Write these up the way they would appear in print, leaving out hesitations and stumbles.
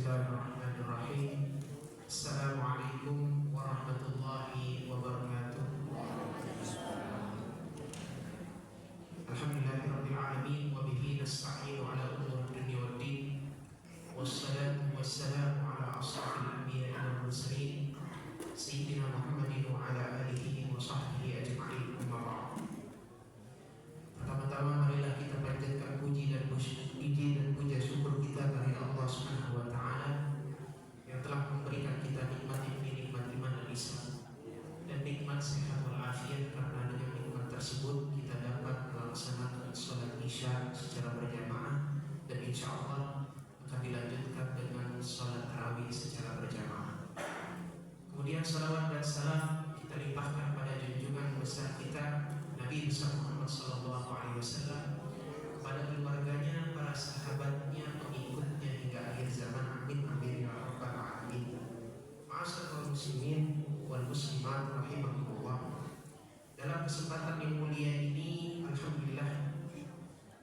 Bismillahirrahmanirrahim. Assalamualaikum warahmatullahi wabarakatuh. Alhamdulillahirabbil alamin wa bihi nasta'inu ala umuri dunya waddin. Wassalatu wassalamu ala ashrafil anbiya'i wal mursalin sayyidina Muhammadin wa ala alihi wa sahbihi ajma'in. Amma ba'd. Pertama-tama marilah kita panjatkan puji dan puja syukur kita kepada Allah Subhanahu wa taala yang telah memberikan kita nikmat ini, nikmat iman dan Islam dan nikmat sehat walafiat. Karena dengan nikmat tersebut kita dapat melaksanakan sholat isya secara berjamaah dan insya Allah akan dilanjutkan dengan sholat tarawih secara berjamaah. Kemudian salawat dan salam kita limpahkan pada junjungan besar kita Nabi besar Muhammad SAW, kepada keluarganya, para sahabatnya, pengikutnya hingga akhir zaman. Amin amin ya rabbal alamin. Ma'asyiral muslimin wal muslimat rahimakumullah. Dalam kesempatan yang mulia ini, alhamdulillah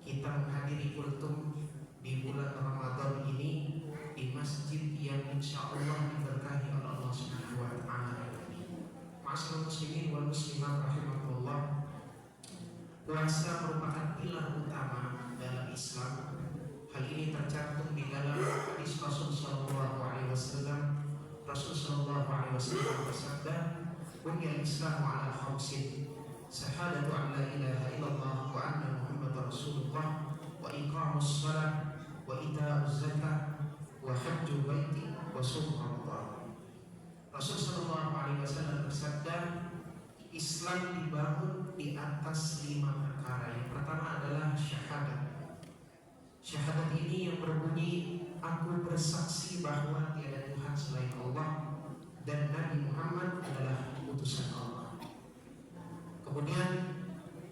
kita menghadiri kultum di bulan Ramadan ini di masjid yang insya Allah diberkahi oleh Allah Subhanahu wa taala. Ma'asyiral muslimin wal muslimat rahimakumullah. Puasa merupakan pilar utama dalam Islam. Hal ini tercantum di dalam hadis Rasul sallallahu alaihi wasallam. Rasul sallallahu alaihi wasallam bersabda, "Bunyal Islamu ala khamsin, syahadatu an la ilaha illallah wa anna Muhammadar Rasulullah, wa iqamus shalah, wa ita'uz zakah, wa hajjul baiti, wa shaum Ramadan." Rasul sallallahu alaihi wasallam bersabda, Islam dibangun di atas 5 perkara. Yang pertama adalah syahadat. Syahadat ini yang berbunyi, aku bersaksi bahwa tiada Tuhan selain Allah dan Nabi Muhammad adalah utusan Allah. Kemudian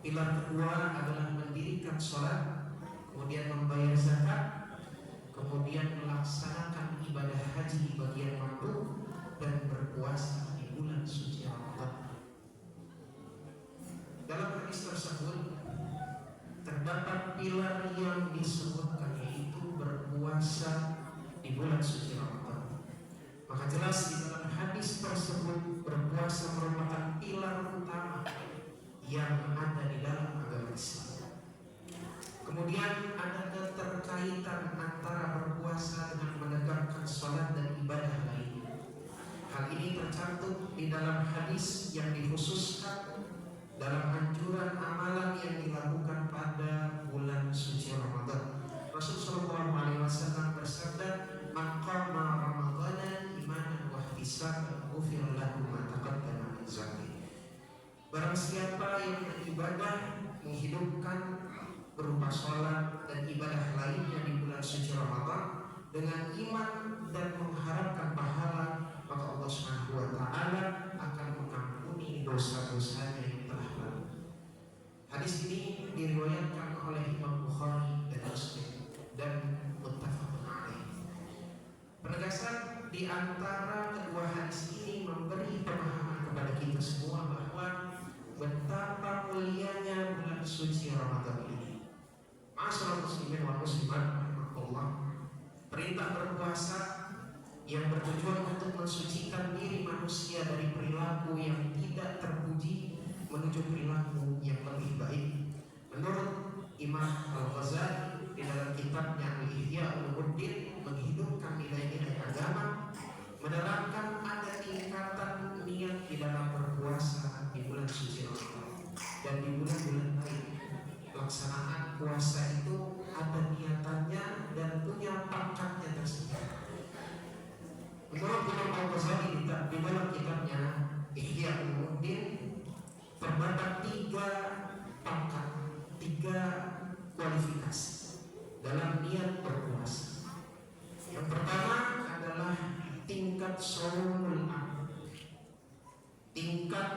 pilar kedua adalah mendirikan sholat, kemudian membayar zakat, kemudian melaksanakan ibadah haji bagi yang mampu, dan berpuasa di bulan suci Ramadan. Dalam hadis tersebut terdapat pilar yang disebutkan, yaitu berpuasa di bulan suci Ramadan. Maka jelas di dalam hadis tersebut berpuasa merupakan pilar utama yang ada di dalam agama Islam. Kemudian ada keterkaitan antara berpuasa dengan menegakkan sholat dan ibadah lainnya. Hal ini tercantum di dalam hadis yang dikhususkan dalam anjuran amalan yang dilakukan pada bulan suci Ramadan. Rasulullah SAW bersabda, "Man qama Ramadhana imanan wa ihtisaban ghufira lahu ma taqaddama min dhanbi." Barang siapa yang beribadah, menghidupkan berupa sholat dan ibadah lainnya di bulan suci Ramadan dengan iman dan mengharapkan pahala, maka Allah Subhanahu wa taala akan mengampuni dosa-dosanya yang telah lalu. Hadis ini diriwayatkan oleh Imam Bukhari dan Muslim dan muttafaqun alaih. Penegasan di antara kedua hadis ini memberi pemahaman kepada kita semua bahwa betapa mulianya bulan suci Ramadan ini. Ma'asyiral muslimin wal muslimat rahimakumullah. Perintah berpuasa yang bertujuan untuk mensucikan diri manusia dari perilaku yang tidak terpuji menuju perilaku yang lebih baik. Menurut Imam Al-Ghazali di dalam kitabnya Al-Ihya Ulumuddin, menghidupkan nilai-nilai agama, menerangkan ada tingkatan niat di dalam berpuasa di bulan suci Ramadan dan di bulan-bulan lain. Pelaksanaan puasa itu ada niatannya dan punya pangkatnya tersendiri. Menurut Imam Al-Ghazali di dalam kitabnya Ihya Ulumuddin, terdapat 3 pangkat, 3 kualifikasi dalam niat berpuasa. Yang pertama adalah tingkat shaumul am. Tingkat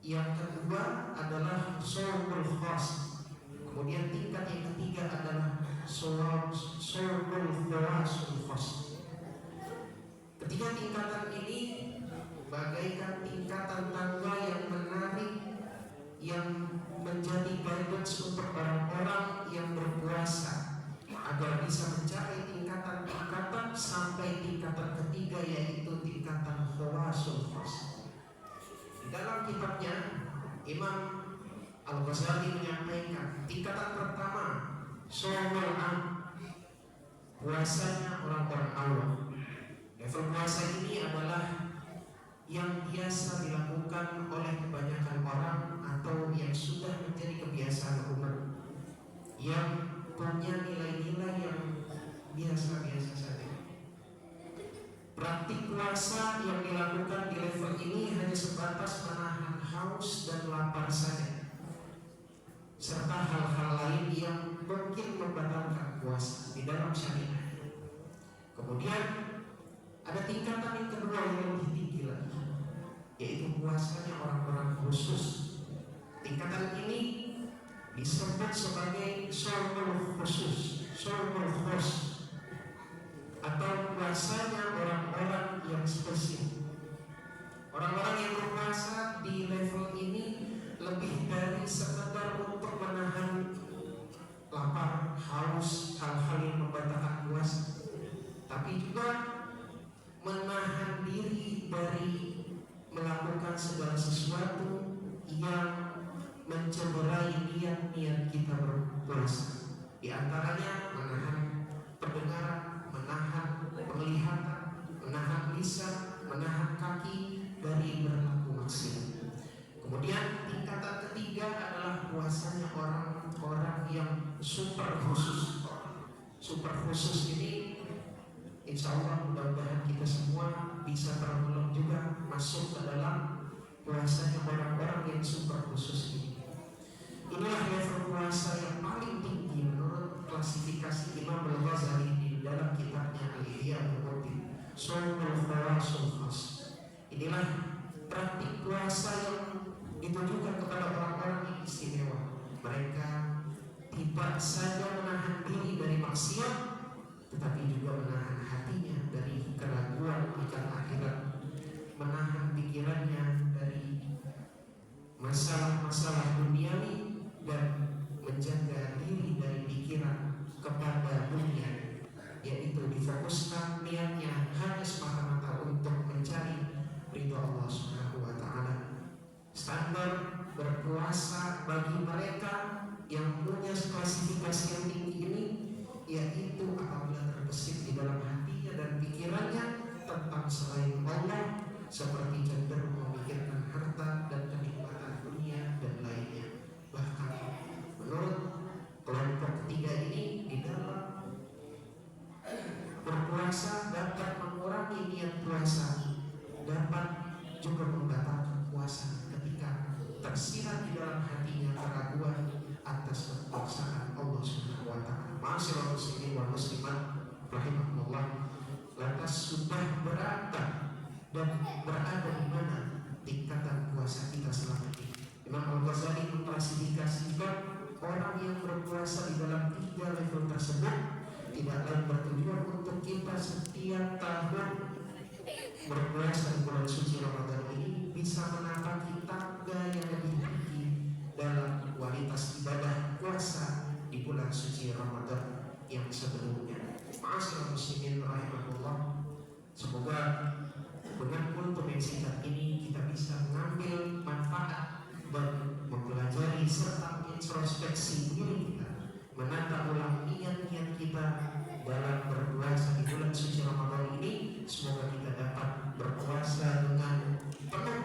yang kedua adalah shaumul khas. Kemudian tingkat yang ketiga adalah shaumul khawasul khas. Ketiga tingkatan ini bagaikan tingkatan tangga yang menarik, yang menjadi guidance untuk orang-orang yang berpuasa agar bisa mencapai tingkatan-tingkatan sampai tingkatan ketiga, yaitu tingkatan khawasul khas. Di dalam kitabnya Imam Al-Ghazali menyampaikan tingkatan pertama shaumul am, puasanya orang-orang awam. Level puasa ini adalah yang biasa dilakukan oleh kebanyakan orang atau yang sudah menjadi kebiasaan umum, yang punya nilai-nilai yang biasa-biasa saja. Praktik puasa yang dilakukan di level ini hanya sebatas menahan haus dan lapar saja, serta hal-hal lain yang mungkin membatalkan puasa di dalam syariat. Kemudian ada tingkatan yang kedua yang lebih tinggi lagi, yaitu puasanya orang-orang khusus. Tingkatan ini disebut sebagai shaumul khusus, shaumul khos, atau puasanya orang-orang yang spesial. Orang-orang yang berpuasa di level ini lebih dari sekedar untuk menahan lapar, haus, hal-hal yang membatalkan puasa, tapi juga menahan diri dari melakukan segala sesuatu yang mencederai niat-niat kita berpuasa. Di antaranya menahan pendengaran, menahan penglihatan, menahan lisan, menahan kaki dari berlaku maksiat. Kemudian tingkatan ketiga adalah puasanya orang-orang yang super khusus. Super khusus ini insya Allah mudah-mudahan kita semua bisa tergolong juga masuk ke dalam puasanya orang-orang yang super khusus ini. Inilah level puasa yang paling tinggi menurut klasifikasi Imam Al-Ghazali di dalam kitabnya Al-Ihya Ulumuddin, shaumul khawasul khas. Inilah praktik puasa yang ditujukan kepada orang-orang yang istimewa. Mereka tidak saja menahan diri dari maksiat, tetapi juga menahan hatinya dari keraguan akan akhirat, menahan pikirannya dari masalah-masalah duniawi, dan menjaga diri dari pikiran kepada dunia, yaitu difokuskan niatnya hanya semata-mata untuk mencari ridho Allah Subhanahu wa Ta'ala. Standar berpuasa bagi mereka yang punya klasifikasi yang tinggi ini, yaitu apabila terbesit di dalam hatinya dan pikirannya tentang selain Allah, seperti cenderung memikirkan harta dan kenikmatan dunia dan lainnya. Bahkan menurut kelompok ketiga ini, di dalam berpuasa dapat mengurangi niat puasa, dapat juga membatalkan puasa ketika tersirat di dalam hatinya keraguan atas kekuasaan Allah Subhanahu wa Ta'ala. Ma'asyiral muslimin wal muslimat rahimakumullah, lantas sudah berada dan berada di mana tingkatan puasa kita selama ini? Imam Al-Ghazali mengklasifikasikan orang yang berpuasa di dalam 3 level tersebut tidak lain bertujuan untuk kita setiap tahun berpuasa di bulan suci Ramadan ini bisa menapaki tangga yang lebih tinggi dalam kualitas ibadah puasa di bulan suci Ramadan yang sebelumnya. Ma'asyiral muslimin rahimahullah, semoga dengan kultum yang singkat ini kita bisa mengambil manfaat dan mempelajari serta introspeksi diri kita, menata ulang niat-niat kita dalam berpuasa di bulan suci Ramadan ini. Semoga kita dapat berpuasa dengan penuh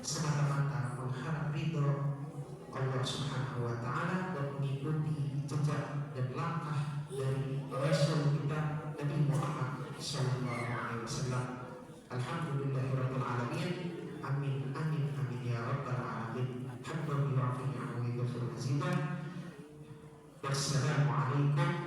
semata-mata mengharap ridho Allah Subhanahu wa Ta'ala dan mengikuti jejak dan langkah dari Rasul kita Nabi Muhammad sallallahu alaihi wasallam. Alhamdulillahirabbil alamin. Amin amin amin ya rabbal alamin. Hamdan bi rafi'i wa ghafur hazidah. Wassalamu alaikum